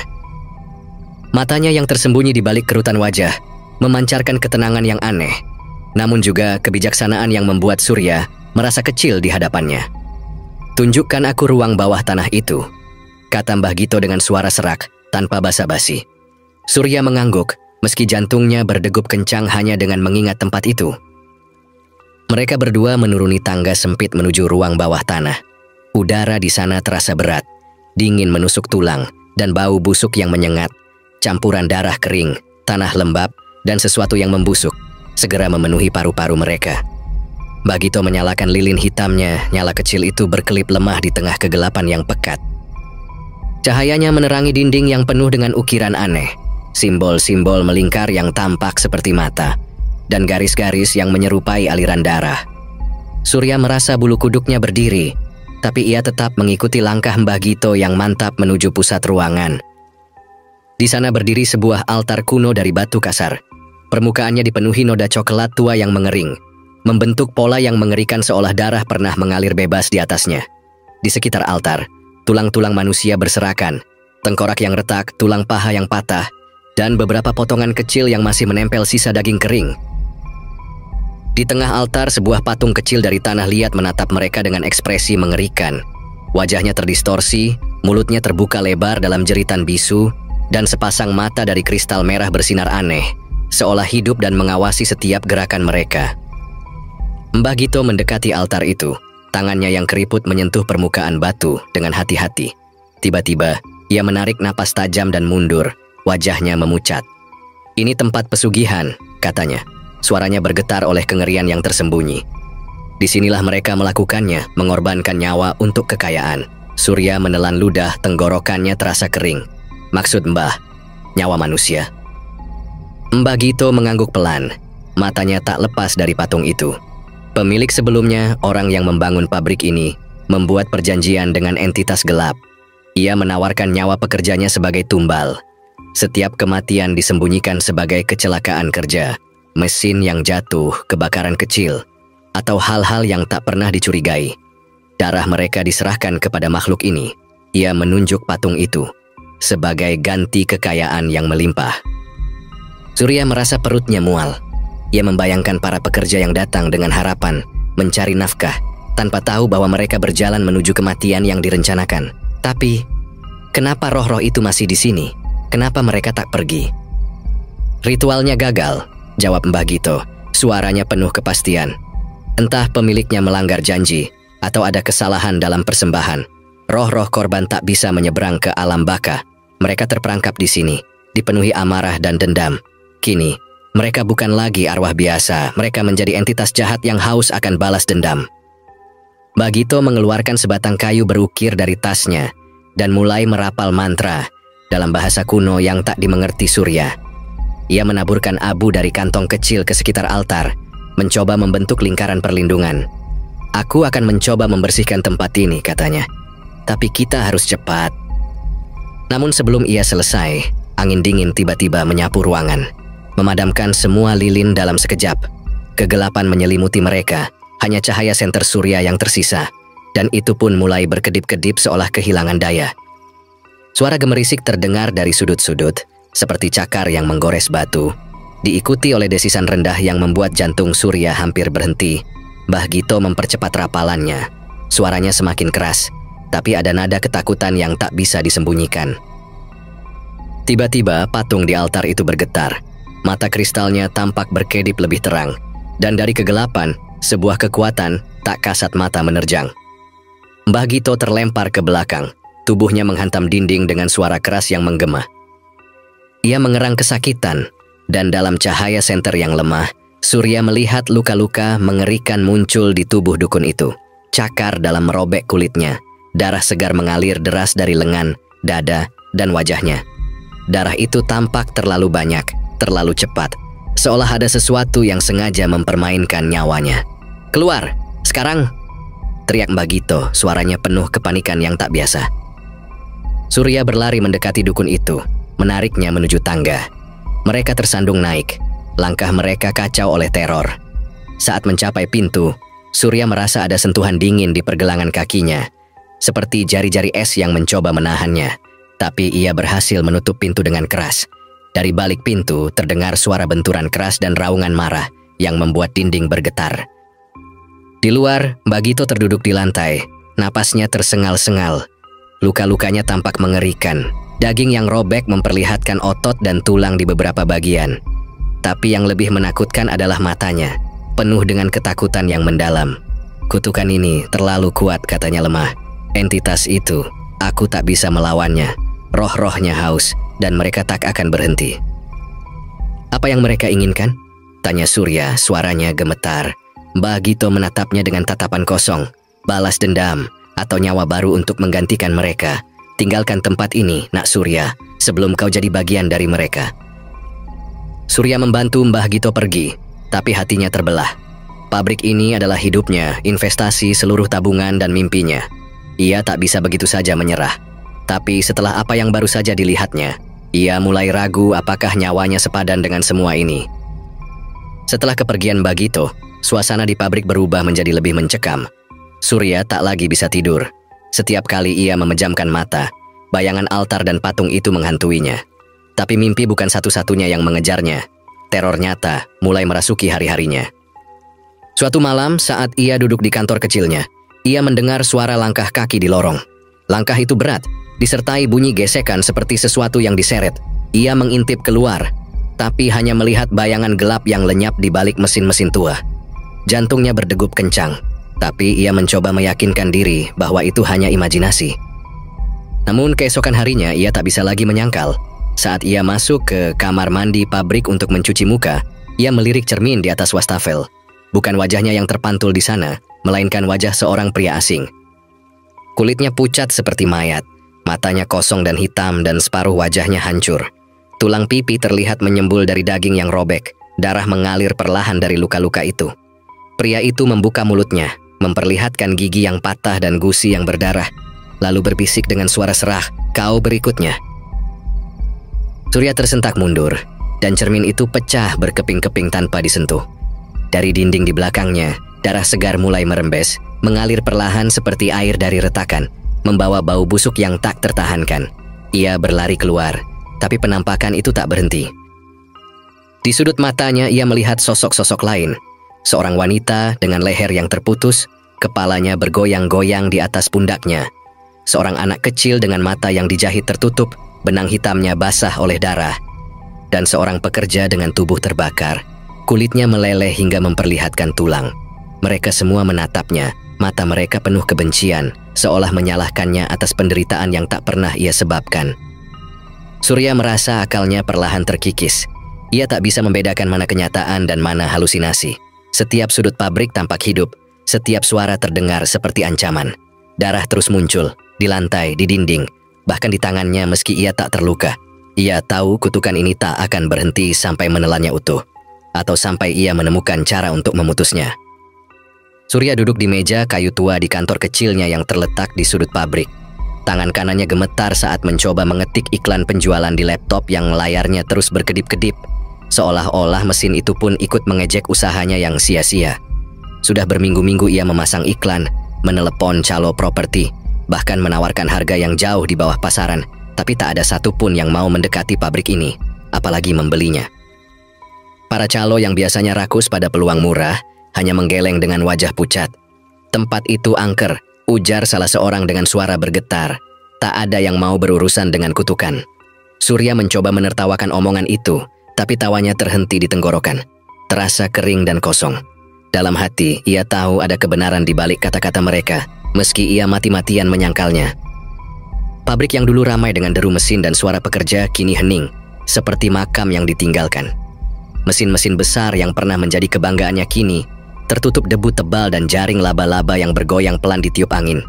Matanya yang tersembunyi di balik kerutan wajah memancarkan ketenangan yang aneh, namun juga kebijaksanaan yang membuat Surya merasa kecil di hadapannya. "Tunjukkan aku ruang bawah tanah itu," kata Mbah Gito dengan suara serak tanpa basa-basi. Surya mengangguk, meski jantungnya berdegup kencang hanya dengan mengingat tempat itu. Mereka berdua menuruni tangga sempit menuju ruang bawah tanah. Udara di sana terasa berat, dingin menusuk tulang, dan bau busuk yang menyengat. Campuran darah kering, tanah lembab, dan sesuatu yang membusuk segera memenuhi paru-paru mereka. Mbah Gito menyalakan lilin hitamnya, nyala kecil itu berkelip lemah di tengah kegelapan yang pekat. Cahayanya menerangi dinding yang penuh dengan ukiran aneh, simbol-simbol melingkar yang tampak seperti mata, dan garis-garis yang menyerupai aliran darah. Surya merasa bulu kuduknya berdiri, tapi ia tetap mengikuti langkah Mbah Gito yang mantap menuju pusat ruangan. Di sana berdiri sebuah altar kuno dari batu kasar. Permukaannya dipenuhi noda coklat tua yang mengering, membentuk pola yang mengerikan seolah darah pernah mengalir bebas di atasnya. Di sekitar altar, tulang-tulang manusia berserakan, tengkorak yang retak, tulang paha yang patah, dan beberapa potongan kecil yang masih menempel sisa daging kering. Di tengah altar, sebuah patung kecil dari tanah liat menatap mereka dengan ekspresi mengerikan. Wajahnya terdistorsi, mulutnya terbuka lebar dalam jeritan bisu, dan sepasang mata dari kristal merah bersinar aneh, seolah hidup dan mengawasi setiap gerakan mereka. Mbah Gito mendekati altar itu. Tangannya yang keriput menyentuh permukaan batu dengan hati-hati. Tiba-tiba, ia menarik napas tajam dan mundur, wajahnya memucat. "Ini tempat pesugihan," katanya. Suaranya bergetar oleh kengerian yang tersembunyi. Disinilah mereka melakukannya, mengorbankan nyawa untuk kekayaan. Surya menelan ludah, tenggorokannya terasa kering. Maksud Mbah, nyawa manusia. Mbah Gito mengangguk pelan. Matanya tak lepas dari patung itu. Pemilik sebelumnya, orang yang membangun pabrik ini, membuat perjanjian dengan entitas gelap. Ia menawarkan nyawa pekerjanya sebagai tumbal. Setiap kematian disembunyikan sebagai kecelakaan kerja, mesin yang jatuh, kebakaran kecil, atau hal-hal yang tak pernah dicurigai. Darah mereka diserahkan kepada makhluk ini. Ia menunjuk patung itu sebagai ganti kekayaan yang melimpah. Surya merasa perutnya mual. Ia membayangkan para pekerja yang datang dengan harapan mencari nafkah, tanpa tahu bahwa mereka berjalan menuju kematian yang direncanakan. Tapi, kenapa roh-roh itu masih di sini? Kenapa mereka tak pergi? Ritualnya gagal, jawab Mbah Gito. Suaranya penuh kepastian. Entah pemiliknya melanggar janji, atau ada kesalahan dalam persembahan. Roh-roh korban tak bisa menyeberang ke alam baka. Mereka terperangkap di sini, dipenuhi amarah dan dendam. Kini, mereka bukan lagi arwah biasa, mereka menjadi entitas jahat yang haus akan balas dendam. Mbah Gito mengeluarkan sebatang kayu berukir dari tasnya dan mulai merapal mantra dalam bahasa kuno yang tak dimengerti Surya. Ia menaburkan abu dari kantong kecil ke sekitar altar, mencoba membentuk lingkaran perlindungan. Aku akan mencoba membersihkan tempat ini, katanya. Tapi kita harus cepat. Namun sebelum ia selesai, angin dingin tiba-tiba menyapu ruangan, memadamkan semua lilin dalam sekejap. Kegelapan menyelimuti mereka, hanya cahaya senter Surya yang tersisa, dan itu pun mulai berkedip-kedip seolah kehilangan daya. Suara gemerisik terdengar dari sudut-sudut, seperti cakar yang menggores batu, diikuti oleh desisan rendah yang membuat jantung Surya hampir berhenti. Mbah Gito mempercepat rapalannya. Suaranya semakin keras, tapi ada nada ketakutan yang tak bisa disembunyikan. Tiba-tiba patung di altar itu bergetar. Mata kristalnya tampak berkedip lebih terang, dan dari kegelapan, sebuah kekuatan tak kasat mata menerjang. Mbah Gito terlempar ke belakang, tubuhnya menghantam dinding dengan suara keras yang menggema. Ia mengerang kesakitan, dan dalam cahaya senter yang lemah, Surya melihat luka-luka mengerikan muncul di tubuh dukun itu. Cakar dalam merobek kulitnya, darah segar mengalir deras dari lengan, dada, dan wajahnya. Darah itu tampak terlalu banyak, terlalu cepat, seolah ada sesuatu yang sengaja mempermainkan nyawanya. "Keluar, sekarang!" teriak Mbah Gito, suaranya penuh kepanikan yang tak biasa. Surya berlari mendekati dukun itu, menariknya menuju tangga. Mereka tersandung naik, langkah mereka kacau oleh teror. Saat mencapai pintu, Surya merasa ada sentuhan dingin di pergelangan kakinya, seperti jari-jari es yang mencoba menahannya. Tapi ia berhasil menutup pintu dengan keras. Dari balik pintu terdengar suara benturan keras dan raungan marah yang membuat dinding bergetar. Di luar, Mbah Gito terduduk di lantai, napasnya tersengal-sengal. Luka-lukanya tampak mengerikan. Daging yang robek memperlihatkan otot dan tulang di beberapa bagian. Tapi yang lebih menakutkan adalah matanya, penuh dengan ketakutan yang mendalam. "Kutukan ini terlalu kuat," katanya lemah. "Entitas itu, aku tak bisa melawannya. Roh-rohnya haus, dan mereka tak akan berhenti." "Apa yang mereka inginkan?" tanya Surya, suaranya gemetar. Mbah Gito menatapnya dengan tatapan kosong. "Balas dendam, atau nyawa baru untuk menggantikan mereka. Tinggalkan tempat ini, Nak Surya, sebelum kau jadi bagian dari mereka." Surya membantu Mbah Gito pergi, tapi hatinya terbelah. Pabrik ini adalah hidupnya, investasi, seluruh tabungan dan mimpinya. Ia tak bisa begitu saja menyerah. Tapi setelah apa yang baru saja dilihatnya, ia mulai ragu apakah nyawanya sepadan dengan semua ini. Setelah kepergian Mbah Gito, suasana di pabrik berubah menjadi lebih mencekam. Surya tak lagi bisa tidur. Setiap kali ia memejamkan mata, bayangan altar dan patung itu menghantuinya. Tapi mimpi bukan satu-satunya yang mengejarnya. Teror nyata mulai merasuki hari-harinya. Suatu malam saat ia duduk di kantor kecilnya, ia mendengar suara langkah kaki di lorong. Langkah itu berat, disertai bunyi gesekan seperti sesuatu yang diseret. Ia mengintip keluar, tapi hanya melihat bayangan gelap yang lenyap di balik mesin-mesin tua. Jantungnya berdegup kencang, tapi ia mencoba meyakinkan diri bahwa itu hanya imajinasi. Namun keesokan harinya ia tak bisa lagi menyangkal. Saat ia masuk ke kamar mandi pabrik untuk mencuci muka, ia melirik cermin di atas wastafel. Bukan wajahnya yang terpantul di sana, melainkan wajah seorang pria asing. Kulitnya pucat seperti mayat, matanya kosong dan hitam dan separuh wajahnya hancur. Tulang pipi terlihat menyembul dari daging yang robek, darah mengalir perlahan dari luka-luka itu. Pria itu membuka mulutnya, memperlihatkan gigi yang patah dan gusi yang berdarah, lalu berbisik dengan suara serah, "Kau berikutnya." Surya tersentak mundur, dan cermin itu pecah berkeping-keping tanpa disentuh. Dari dinding di belakangnya, darah segar mulai merembes, mengalir perlahan seperti air dari retakan, membawa bau busuk yang tak tertahankan. Ia berlari keluar, tapi penampakan itu tak berhenti. Di sudut matanya ia melihat sosok-sosok lain. Seorang wanita dengan leher yang terputus, kepalanya bergoyang-goyang di atas pundaknya. Seorang anak kecil dengan mata yang dijahit tertutup, benang hitamnya basah oleh darah. Dan seorang pekerja dengan tubuh terbakar, kulitnya meleleh hingga memperlihatkan tulang. Mereka semua menatapnya, mata mereka penuh kebencian, seolah menyalahkannya atas penderitaan yang tak pernah ia sebabkan. Surya merasa akalnya perlahan terkikis. Ia tak bisa membedakan mana kenyataan dan mana halusinasi. Setiap sudut pabrik tampak hidup, setiap suara terdengar seperti ancaman. Darah terus muncul, di lantai, di dinding, bahkan di tangannya meski ia tak terluka. Ia tahu kutukan ini tak akan berhenti sampai menelannya utuh, atau sampai ia menemukan cara untuk memutusnya. Surya duduk di meja kayu tua di kantor kecilnya yang terletak di sudut pabrik. Tangan kanannya gemetar saat mencoba mengetik iklan penjualan di laptop yang layarnya terus berkedip-kedip, seolah-olah mesin itu pun ikut mengejek usahanya yang sia-sia. Sudah berminggu-minggu ia memasang iklan, menelepon calo properti, bahkan menawarkan harga yang jauh di bawah pasaran, tapi tak ada satupun yang mau mendekati pabrik ini, apalagi membelinya. Para calo yang biasanya rakus pada peluang murah, hanya menggeleng dengan wajah pucat. "Tempat itu angker," ujar salah seorang dengan suara bergetar. Tak ada yang mau berurusan dengan kutukan. Surya mencoba menertawakan omongan itu, tapi tawanya terhenti di tenggorokan. Terasa kering dan kosong. Dalam hati, ia tahu ada kebenaran di balik kata-kata mereka, meski ia mati-matian menyangkalnya. Pabrik yang dulu ramai dengan deru mesin dan suara pekerja kini hening, seperti makam yang ditinggalkan. Mesin-mesin besar yang pernah menjadi kebanggaannya kini tertutup debu tebal dan jaring laba-laba yang bergoyang pelan ditiup angin.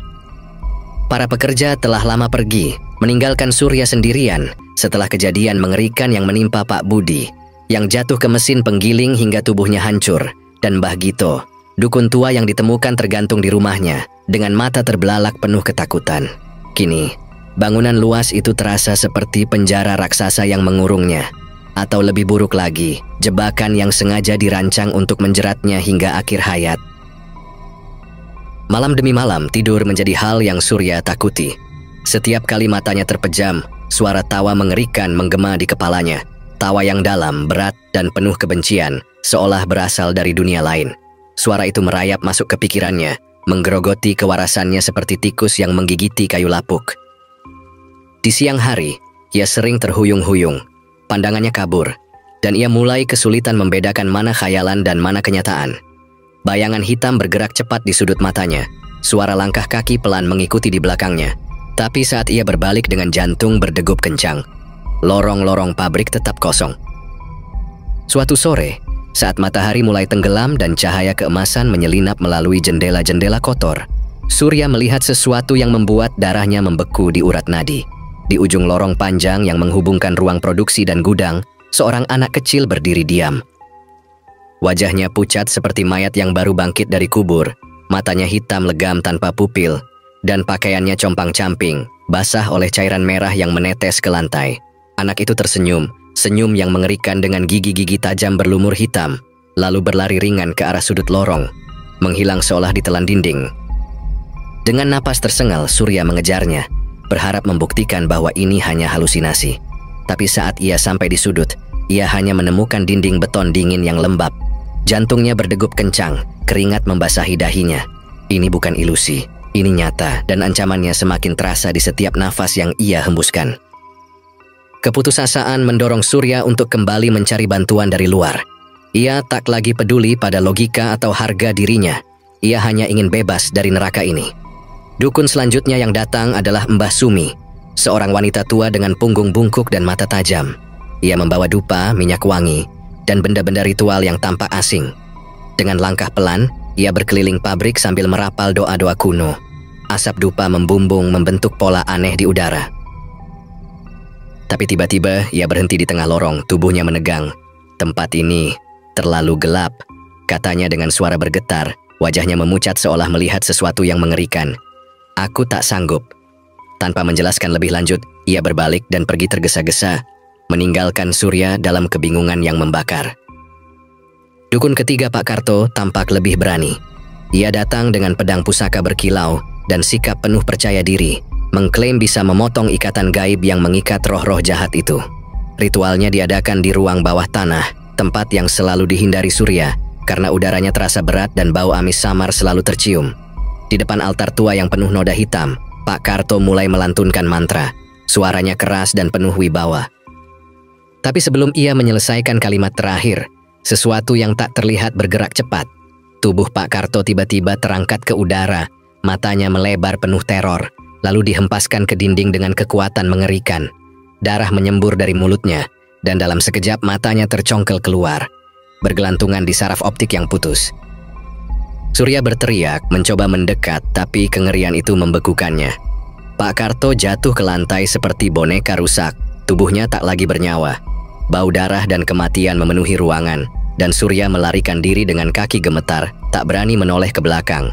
Para pekerja telah lama pergi, meninggalkan Surya sendirian setelah kejadian mengerikan yang menimpa Pak Budi, yang jatuh ke mesin penggiling hingga tubuhnya hancur, dan Mbah Gito, dukun tua yang ditemukan tergantung di rumahnya dengan mata terbelalak penuh ketakutan. Kini, bangunan luas itu terasa seperti penjara raksasa yang mengurungnya. Atau lebih buruk lagi, jebakan yang sengaja dirancang untuk menjeratnya hingga akhir hayat. Malam demi malam, tidur menjadi hal yang Surya takuti. Setiap kali matanya terpejam, suara tawa mengerikan menggema di kepalanya. Tawa yang dalam, berat, dan penuh kebencian, seolah berasal dari dunia lain. Suara itu merayap masuk ke pikirannya, menggerogoti kewarasannya seperti tikus yang menggigiti kayu lapuk. Di siang hari, ia sering terhuyung-huyung. Pandangannya kabur, dan ia mulai kesulitan membedakan mana khayalan dan mana kenyataan. Bayangan hitam bergerak cepat di sudut matanya. Suara langkah kaki pelan mengikuti di belakangnya. Tapi saat ia berbalik dengan jantung berdegup kencang, lorong-lorong pabrik tetap kosong. Suatu sore, saat matahari mulai tenggelam dan cahaya keemasan menyelinap melalui jendela-jendela kotor, Surya melihat sesuatu yang membuat darahnya membeku di urat nadi. Di ujung lorong panjang yang menghubungkan ruang produksi dan gudang, seorang anak kecil berdiri diam. Wajahnya pucat seperti mayat yang baru bangkit dari kubur, matanya hitam legam tanpa pupil, dan pakaiannya compang-camping, basah oleh cairan merah yang menetes ke lantai. Anak itu tersenyum, senyum yang mengerikan dengan gigi-gigi tajam berlumur hitam, lalu berlari ringan ke arah sudut lorong, menghilang seolah ditelan dinding. Dengan napas tersengal, Surya mengejarnya, berharap membuktikan bahwa ini hanya halusinasi. Tapi saat ia sampai di sudut, ia hanya menemukan dinding beton dingin yang lembab. Jantungnya berdegup kencang, keringat membasahi dahinya. Ini bukan ilusi, ini nyata, dan ancamannya semakin terasa di setiap nafas yang ia hembuskan. Keputusasaan mendorong Surya untuk kembali mencari bantuan dari luar. Ia tak lagi peduli pada logika atau harga dirinya. Ia hanya ingin bebas dari neraka ini. Dukun selanjutnya yang datang adalah Mbah Sumi, seorang wanita tua dengan punggung bungkuk dan mata tajam. Ia membawa dupa, minyak wangi, dan benda-benda ritual yang tampak asing. Dengan langkah pelan, ia berkeliling pabrik sambil merapal doa-doa kuno. Asap dupa membumbung membentuk pola aneh di udara. Tapi tiba-tiba ia berhenti di tengah lorong, tubuhnya menegang. "Tempat ini terlalu gelap," katanya dengan suara bergetar. Wajahnya memucat seolah melihat sesuatu yang mengerikan. "Aku tak sanggup." Tanpa menjelaskan lebih lanjut, ia berbalik dan pergi tergesa-gesa, meninggalkan Surya dalam kebingungan yang membakar. Dukun ketiga Pak Karto tampak lebih berani. Ia datang dengan pedang pusaka berkilau dan sikap penuh percaya diri, mengklaim bisa memotong ikatan gaib yang mengikat roh-roh jahat itu. Ritualnya diadakan di ruang bawah tanah, tempat yang selalu dihindari Surya karena udaranya terasa berat dan bau amis samar selalu tercium. Di depan altar tua yang penuh noda hitam, Pak Karto mulai melantunkan mantra. Suaranya keras dan penuh wibawa. Tapi sebelum ia menyelesaikan kalimat terakhir, sesuatu yang tak terlihat bergerak cepat. Tubuh Pak Karto tiba-tiba terangkat ke udara, matanya melebar penuh teror, lalu dihempaskan ke dinding dengan kekuatan mengerikan. Darah menyembur dari mulutnya, dan dalam sekejap matanya tercongkel keluar, bergelantungan di saraf optik yang putus. Surya berteriak, mencoba mendekat, tapi kengerian itu membekukannya. Pak Karto jatuh ke lantai seperti boneka rusak, tubuhnya tak lagi bernyawa. Bau darah dan kematian memenuhi ruangan, dan Surya melarikan diri dengan kaki gemetar, tak berani menoleh ke belakang.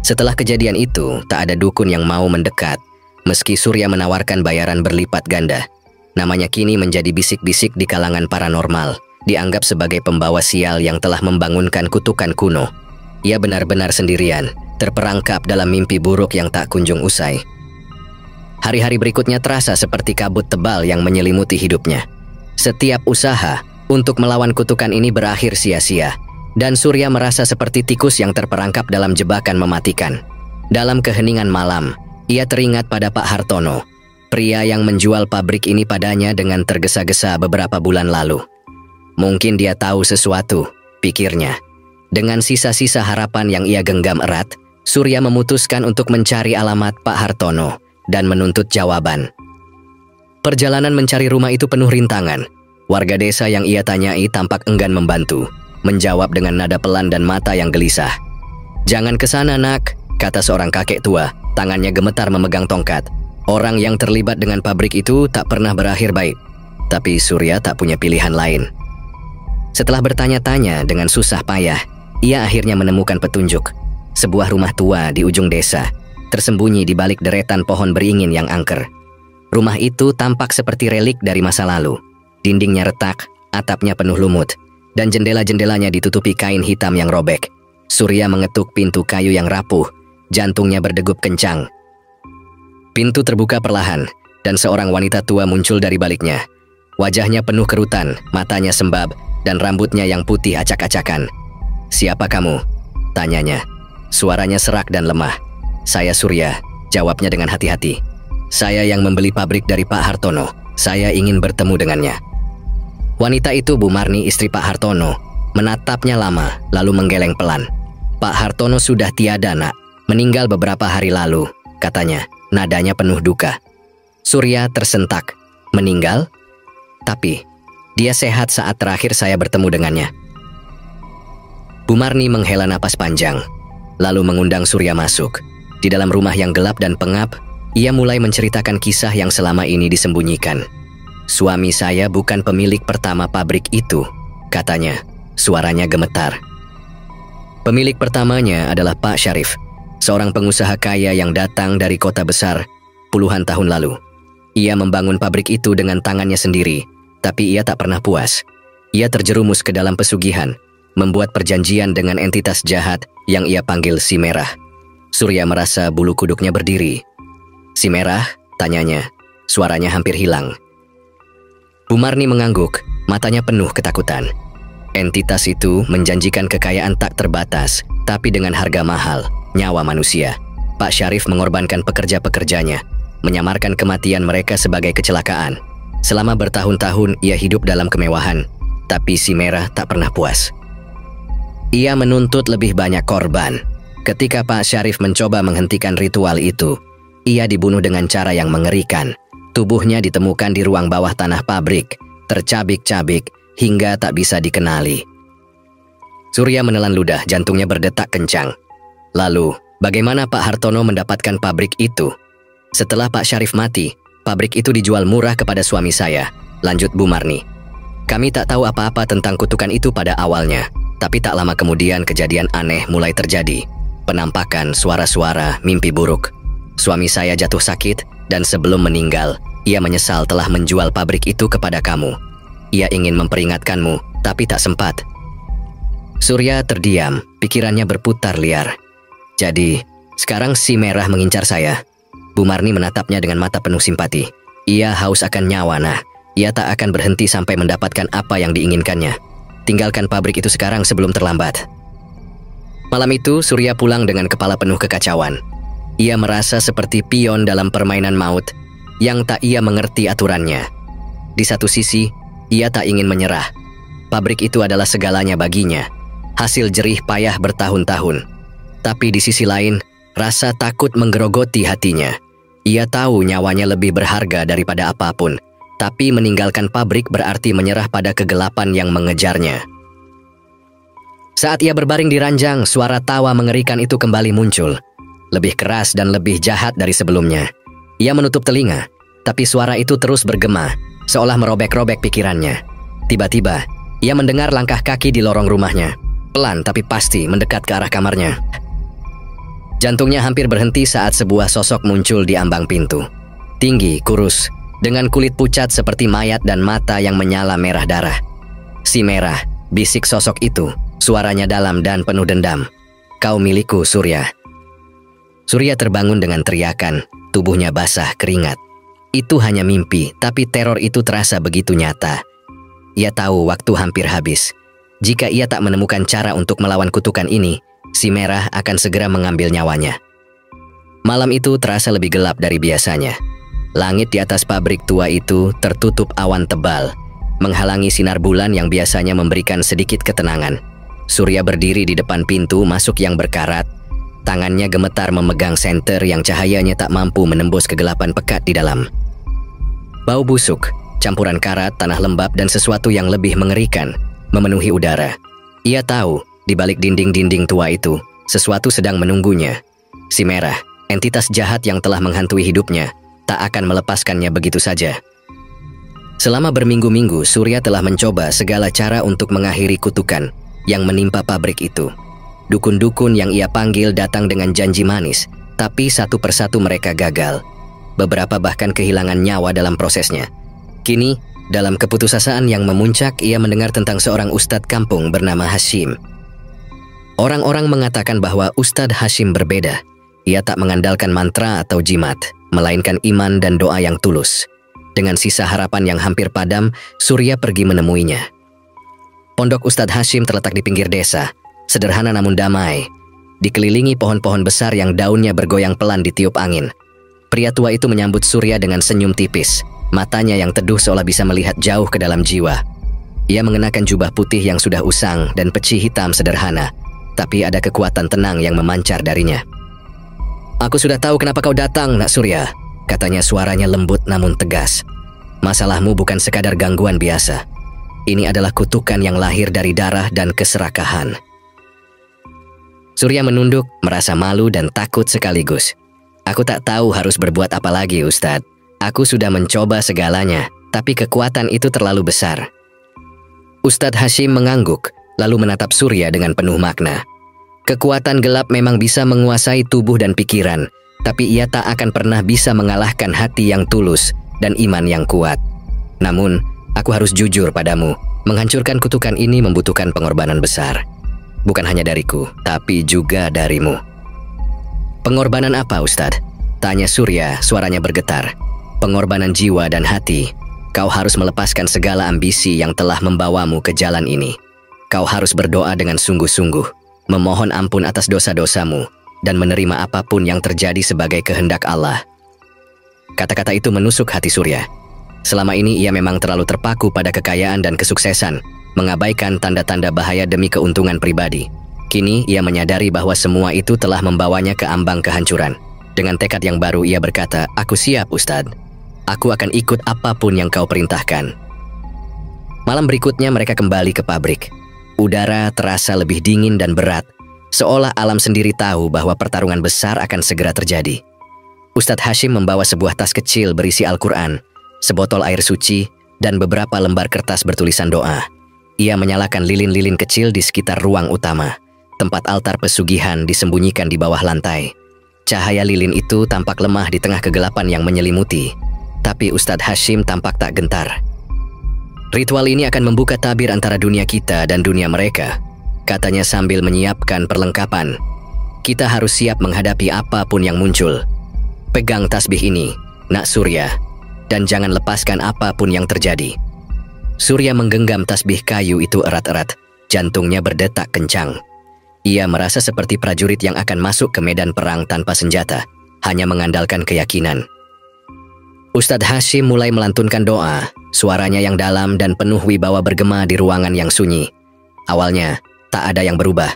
Setelah kejadian itu, tak ada dukun yang mau mendekat, meski Surya menawarkan bayaran berlipat ganda. Namanya kini menjadi bisik-bisik di kalangan paranormal, dianggap sebagai pembawa sial yang telah membangunkan kutukan kuno. Ia benar-benar sendirian, terperangkap dalam mimpi buruk yang tak kunjung usai. Hari-hari berikutnya terasa seperti kabut tebal yang menyelimuti hidupnya. Setiap usaha untuk melawan kutukan ini berakhir sia-sia, dan Surya merasa seperti tikus yang terperangkap dalam jebakan mematikan. Dalam keheningan malam, ia teringat pada Pak Hartono, pria yang menjual pabrik ini padanya dengan tergesa-gesa beberapa bulan lalu. Mungkin dia tahu sesuatu, pikirnya. Dengan sisa-sisa harapan yang ia genggam erat, Surya memutuskan untuk mencari alamat Pak Hartono dan menuntut jawaban. Perjalanan mencari rumah itu penuh rintangan. Warga desa yang ia tanyai tampak enggan membantu, menjawab dengan nada pelan dan mata yang gelisah. "Jangan ke sana, nak," kata seorang kakek tua, tangannya gemetar memegang tongkat. Orang yang terlibat dengan pabrik itu tak pernah berakhir baik. Tapi Surya tak punya pilihan lain. Setelah bertanya-tanya dengan susah payah, ia akhirnya menemukan petunjuk. Sebuah rumah tua di ujung desa, tersembunyi di balik deretan pohon beringin yang angker. Rumah itu tampak seperti relik dari masa lalu. Dindingnya retak, atapnya penuh lumut, dan jendela-jendelanya ditutupi kain hitam yang robek. Surya mengetuk pintu kayu yang rapuh, jantungnya berdegup kencang. Pintu terbuka perlahan, dan seorang wanita tua muncul dari baliknya. Wajahnya penuh kerutan, matanya sembab, dan rambutnya yang putih acak-acakan. "Siapa kamu?" tanyanya. Suaranya serak dan lemah. "Saya Surya," jawabnya dengan hati-hati. "Saya yang membeli pabrik dari Pak Hartono. Saya ingin bertemu dengannya." Wanita itu Bu Marni, istri Pak Hartono, menatapnya lama, lalu menggeleng pelan. "Pak Hartono sudah tiada, nak. Meninggal beberapa hari lalu," katanya, nadanya penuh duka. Surya tersentak. "Meninggal? Tapi dia sehat saat terakhir saya bertemu dengannya." Bu Marni menghela napas panjang, lalu mengundang Surya masuk. Di dalam rumah yang gelap dan pengap, ia mulai menceritakan kisah yang selama ini disembunyikan. "Suami saya bukan pemilik pertama pabrik itu," katanya, suaranya gemetar. Pemilik pertamanya adalah Pak Syarif, seorang pengusaha kaya yang datang dari kota besar puluhan tahun lalu. Ia membangun pabrik itu dengan tangannya sendiri, tapi ia tak pernah puas. Ia terjerumus ke dalam pesugihan, membuat perjanjian dengan entitas jahat yang ia panggil Si Merah. Surya merasa bulu kuduknya berdiri. "Si Merah?" tanyanya, suaranya hampir hilang. Bu Marni mengangguk, matanya penuh ketakutan. Entitas itu menjanjikan kekayaan tak terbatas, tapi dengan harga mahal, nyawa manusia. Pak Syarif mengorbankan pekerja-pekerjanya, menyamarkan kematian mereka sebagai kecelakaan. Selama bertahun-tahun ia hidup dalam kemewahan, tapi Si Merah tak pernah puas. Ia menuntut lebih banyak korban. Ketika Pak Syarif mencoba menghentikan ritual itu, ia dibunuh dengan cara yang mengerikan. Tubuhnya ditemukan di ruang bawah tanah pabrik, tercabik-cabik hingga tak bisa dikenali. Surya menelan ludah, jantungnya berdetak kencang. Lalu, bagaimana Pak Hartono mendapatkan pabrik itu? Setelah Pak Syarif mati, pabrik itu dijual murah kepada suami saya, lanjut Bu Marni. Kami tak tahu apa-apa tentang kutukan itu pada awalnya, tapi tak lama kemudian kejadian aneh mulai terjadi. Penampakan, suara-suara, mimpi buruk. Suami saya jatuh sakit, dan sebelum meninggal, ia menyesal telah menjual pabrik itu kepada kamu. Ia ingin memperingatkanmu, tapi tak sempat. Surya terdiam, pikirannya berputar liar. Jadi, sekarang si Merah mengincar saya. Bu Marni menatapnya dengan mata penuh simpati. Ia haus akan nyawa, nah. Ia tak akan berhenti sampai mendapatkan apa yang diinginkannya. Tinggalkan pabrik itu sekarang sebelum terlambat. Malam itu, Surya pulang dengan kepala penuh kekacauan. Ia merasa seperti pion dalam permainan maut yang tak ia mengerti aturannya. Di satu sisi, ia tak ingin menyerah. Pabrik itu adalah segalanya baginya. Hasil jerih payah bertahun-tahun. Tapi di sisi lain, rasa takut menggerogoti hatinya. Ia tahu nyawanya lebih berharga daripada apapun, tapi meninggalkan pabrik berarti menyerah pada kegelapan yang mengejarnya. Saat ia berbaring di ranjang, suara tawa mengerikan itu kembali muncul. Lebih keras dan lebih jahat dari sebelumnya. Ia menutup telinga, tapi suara itu terus bergema, seolah merobek-robek pikirannya. Tiba-tiba, ia mendengar langkah kaki di lorong rumahnya. Pelan tapi pasti mendekat ke arah kamarnya. Jantungnya hampir berhenti saat sebuah sosok muncul di ambang pintu. Tinggi, kurus, dengan kulit pucat seperti mayat dan mata yang menyala merah darah. Si Merah, bisik sosok itu, suaranya dalam dan penuh dendam. Kau milikku, Surya. Surya terbangun dengan teriakan, tubuhnya basah keringat. Itu hanya mimpi, tapi teror itu terasa begitu nyata. Ia tahu waktu hampir habis. Jika ia tak menemukan cara untuk melawan kutukan ini, si Merah akan segera mengambil nyawanya. Malam itu terasa lebih gelap dari biasanya. Langit di atas pabrik tua itu tertutup awan tebal, menghalangi sinar bulan yang biasanya memberikan sedikit ketenangan. Surya berdiri di depan pintu masuk yang berkarat. Tangannya gemetar memegang senter yang cahayanya tak mampu menembus kegelapan pekat di dalam. Bau busuk, campuran karat, tanah lembab, dan sesuatu yang lebih mengerikan memenuhi udara. Ia tahu, di balik dinding-dinding tua itu, sesuatu sedang menunggunya. Si Merah, entitas jahat yang telah menghantui hidupnya, tak akan melepaskannya begitu saja. Selama berminggu-minggu, Surya telah mencoba segala cara untuk mengakhiri kutukan yang menimpa pabrik itu. Dukun-dukun yang ia panggil datang dengan janji manis, tapi satu persatu mereka gagal. Beberapa bahkan kehilangan nyawa dalam prosesnya. Kini, dalam keputusasaan yang memuncak, ia mendengar tentang seorang ustadz kampung bernama Hashim. Orang-orang mengatakan bahwa Ustadz Hashim berbeda. Ia tak mengandalkan mantra atau jimat, melainkan iman dan doa yang tulus. Dengan sisa harapan yang hampir padam, Surya pergi menemuinya. Pondok Ustadz Hashim terletak di pinggir desa, sederhana namun damai, dikelilingi pohon-pohon besar yang daunnya bergoyang pelan ditiup angin. Pria tua itu menyambut Surya dengan senyum tipis, matanya yang teduh seolah bisa melihat jauh ke dalam jiwa. Ia mengenakan jubah putih yang sudah usang dan peci hitam sederhana, tapi ada kekuatan tenang yang memancar darinya. Aku sudah tahu kenapa kau datang, Nak Surya, katanya suaranya lembut namun tegas. Masalahmu bukan sekadar gangguan biasa. Ini adalah kutukan yang lahir dari darah dan keserakahan. Surya menunduk, merasa malu dan takut sekaligus. Aku tak tahu harus berbuat apa lagi, Ustadz. Aku sudah mencoba segalanya, tapi kekuatan itu terlalu besar. Ustadz Hashim mengangguk, lalu menatap Surya dengan penuh makna. Kekuatan gelap memang bisa menguasai tubuh dan pikiran, tapi ia tak akan pernah bisa mengalahkan hati yang tulus dan iman yang kuat. Namun, aku harus jujur padamu, menghancurkan kutukan ini membutuhkan pengorbanan besar. Bukan hanya dariku, tapi juga darimu. Pengorbanan apa, Ustadz? Tanya Surya, suaranya bergetar. Pengorbanan jiwa dan hati. Kau harus melepaskan segala ambisi yang telah membawamu ke jalan ini. Kau harus berdoa dengan sungguh-sungguh, memohon ampun atas dosa-dosamu, dan menerima apapun yang terjadi sebagai kehendak Allah. Kata-kata itu menusuk hati Surya. Selama ini ia memang terlalu terpaku pada kekayaan dan kesuksesan, mengabaikan tanda-tanda bahaya demi keuntungan pribadi. Kini ia menyadari bahwa semua itu telah membawanya ke ambang kehancuran. Dengan tekad yang baru ia berkata, "Aku siap, Ustadz. Aku akan ikut apapun yang kau perintahkan." Malam berikutnya mereka kembali ke pabrik. Udara terasa lebih dingin dan berat, seolah alam sendiri tahu bahwa pertarungan besar akan segera terjadi. Ustadz Hashim membawa sebuah tas kecil berisi Al-Quran, sebotol air suci, dan beberapa lembar kertas bertulisan doa. Ia menyalakan lilin-lilin kecil di sekitar ruang utama. Tempat altar pesugihan disembunyikan di bawah lantai. Cahaya lilin itu tampak lemah di tengah kegelapan yang menyelimuti. Tapi Ustadz Hashim tampak tak gentar. "Ritual ini akan membuka tabir antara dunia kita dan dunia mereka," katanya sambil menyiapkan perlengkapan. "Kita harus siap menghadapi apapun yang muncul. Pegang tasbih ini, Nak Surya, dan jangan lepaskan apapun yang terjadi." Surya menggenggam tasbih kayu itu erat-erat, jantungnya berdetak kencang. Ia merasa seperti prajurit yang akan masuk ke medan perang tanpa senjata, hanya mengandalkan keyakinan. Ustadz Hashim mulai melantunkan doa, suaranya yang dalam dan penuh wibawa bergema di ruangan yang sunyi. Awalnya, tak ada yang berubah.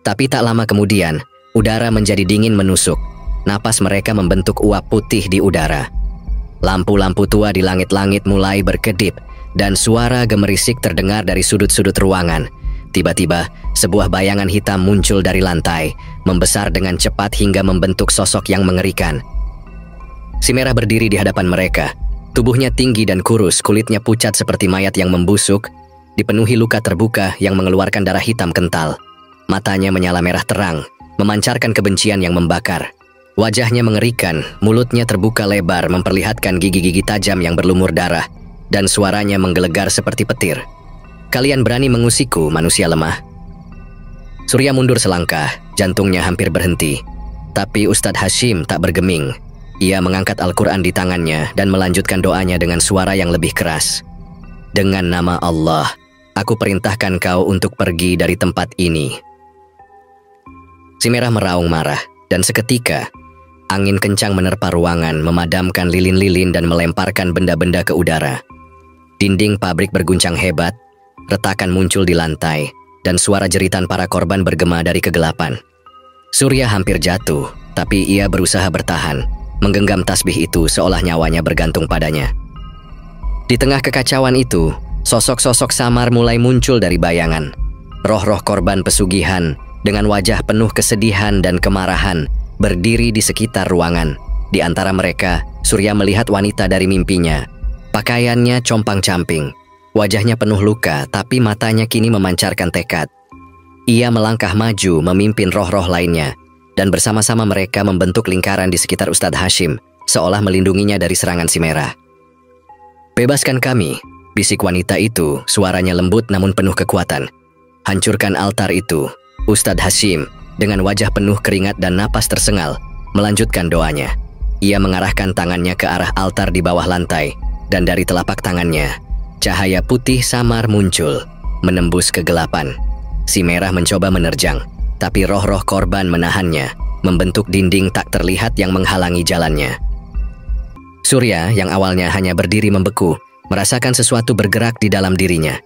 Tapi tak lama kemudian, udara menjadi dingin menusuk. Napas mereka membentuk uap putih di udara. Lampu-lampu tua di langit-langit mulai berkedip, dan suara gemerisik terdengar dari sudut-sudut ruangan. Tiba-tiba, sebuah bayangan hitam muncul dari lantai, membesar dengan cepat hingga membentuk sosok yang mengerikan. Si Merah berdiri di hadapan mereka. Tubuhnya tinggi dan kurus, kulitnya pucat seperti mayat yang membusuk, dipenuhi luka terbuka yang mengeluarkan darah hitam kental. Matanya menyala merah terang, memancarkan kebencian yang membakar. Wajahnya mengerikan, mulutnya terbuka lebar memperlihatkan gigi-gigi tajam yang berlumur darah, dan suaranya menggelegar seperti petir. "Kalian berani mengusikku, manusia lemah?" Surya mundur selangkah, jantungnya hampir berhenti. Tapi Ustadz Hashim tak bergeming. Ia mengangkat Al-Quran di tangannya dan melanjutkan doanya dengan suara yang lebih keras. "Dengan nama Allah, aku perintahkan kau untuk pergi dari tempat ini." Si Merah meraung marah, dan seketika, angin kencang menerpa ruangan, memadamkan lilin-lilin dan melemparkan benda-benda ke udara. Dinding pabrik berguncang hebat, retakan muncul di lantai, dan suara jeritan para korban bergema dari kegelapan. Surya hampir jatuh, tapi ia berusaha bertahan, menggenggam tasbih itu seolah nyawanya bergantung padanya. Di tengah kekacauan itu, sosok-sosok samar mulai muncul dari bayangan. Roh-roh korban pesugihan dengan wajah penuh kesedihan dan kemarahan berdiri di sekitar ruangan. Di antara mereka, Surya melihat wanita dari mimpinya. Pakaiannya compang-camping, wajahnya penuh luka, tapi matanya kini memancarkan tekad. Ia melangkah maju memimpin roh-roh lainnya, dan bersama-sama mereka membentuk lingkaran di sekitar Ustadz Hashim, seolah melindunginya dari serangan si Merah. "Bebaskan kami," bisik wanita itu, suaranya lembut namun penuh kekuatan. "Hancurkan altar itu." Ustadz Hashim, dengan wajah penuh keringat dan napas tersengal, melanjutkan doanya. Ia mengarahkan tangannya ke arah altar di bawah lantai, dan dari telapak tangannya, cahaya putih samar muncul, menembus kegelapan. Si Merah mencoba menerjang, tapi roh-roh korban menahannya, membentuk dinding tak terlihat yang menghalangi jalannya. Surya, yang awalnya hanya berdiri membeku, merasakan sesuatu bergerak di dalam dirinya.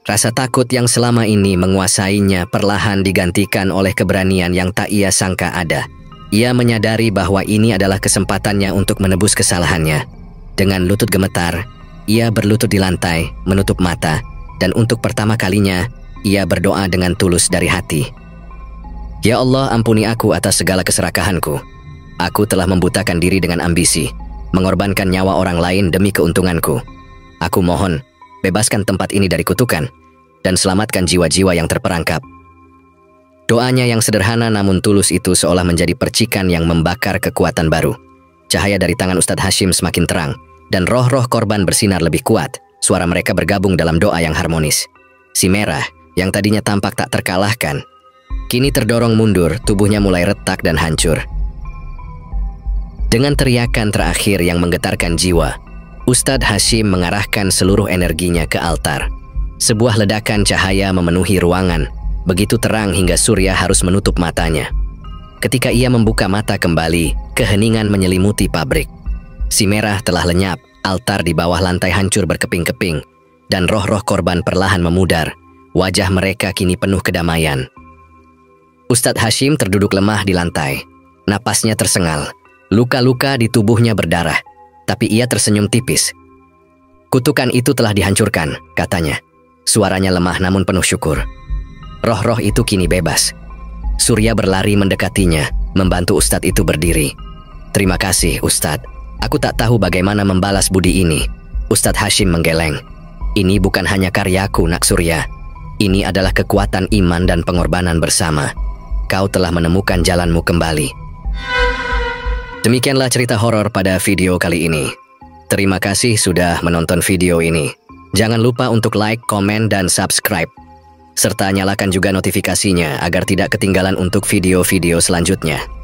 Rasa takut yang selama ini menguasainya perlahan digantikan oleh keberanian yang tak ia sangka ada. Ia menyadari bahwa ini adalah kesempatannya untuk menebus kesalahannya. Dengan lutut gemetar, ia berlutut di lantai, menutup mata, dan untuk pertama kalinya, ia berdoa dengan tulus dari hati. "Ya Allah, ampuni aku atas segala keserakahanku. Aku telah membutakan diri dengan ambisi, mengorbankan nyawa orang lain demi keuntunganku. Aku mohon, bebaskan tempat ini dari kutukan, dan selamatkan jiwa-jiwa yang terperangkap." Doanya yang sederhana namun tulus itu seolah menjadi percikan yang membakar kekuatan baru. Cahaya dari tangan Ustadz Hashim semakin terang, dan roh-roh korban bersinar lebih kuat. Suara mereka bergabung dalam doa yang harmonis. Si Merah, yang tadinya tampak tak terkalahkan, kini terdorong mundur, tubuhnya mulai retak dan hancur. Dengan teriakan terakhir yang menggetarkan jiwa, Ustadz Hashim mengarahkan seluruh energinya ke altar. Sebuah ledakan cahaya memenuhi ruangan, begitu terang hingga Surya harus menutup matanya. Ketika ia membuka mata kembali, keheningan menyelimuti pabrik. Si Merah telah lenyap, altar di bawah lantai hancur berkeping-keping, dan roh-roh korban perlahan memudar. Wajah mereka kini penuh kedamaian. Ustadz Hashim terduduk lemah di lantai. Napasnya tersengal. Luka-luka di tubuhnya berdarah. Tapi ia tersenyum tipis. "Kutukan itu telah dihancurkan," katanya. Suaranya lemah namun penuh syukur. Roh-roh itu kini bebas. Surya berlari mendekatinya, membantu Ustadz itu berdiri. Terima kasih, Ustadz. Aku tak tahu bagaimana membalas budi ini. Ustadz Hashim menggeleng. Ini bukan hanya karyaku, Nak Surya. Ini adalah kekuatan iman dan pengorbanan bersama. Kau telah menemukan jalanmu kembali. Demikianlah cerita horor pada video kali ini. Terima kasih sudah menonton video ini. Jangan lupa untuk like, komen, dan subscribe. Serta nyalakan juga notifikasinya agar tidak ketinggalan untuk video-video selanjutnya.